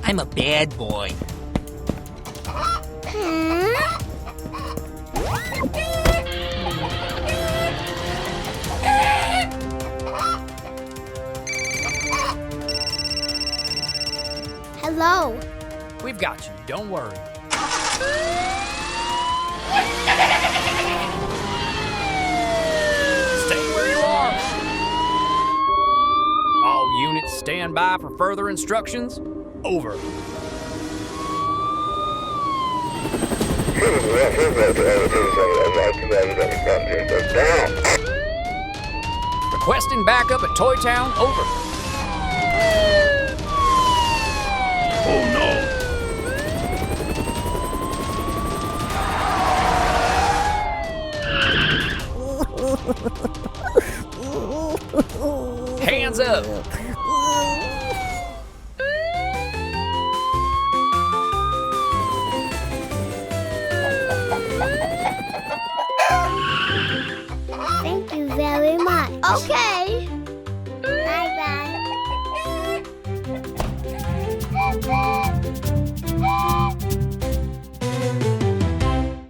I'm a bad boy. Hello. We've got you, don't worry. Stay where you are. All units stand by for further instructions. Over. Requesting backup at Toy Town. Over. Oh no. Hands up. Thank you very much. Okay.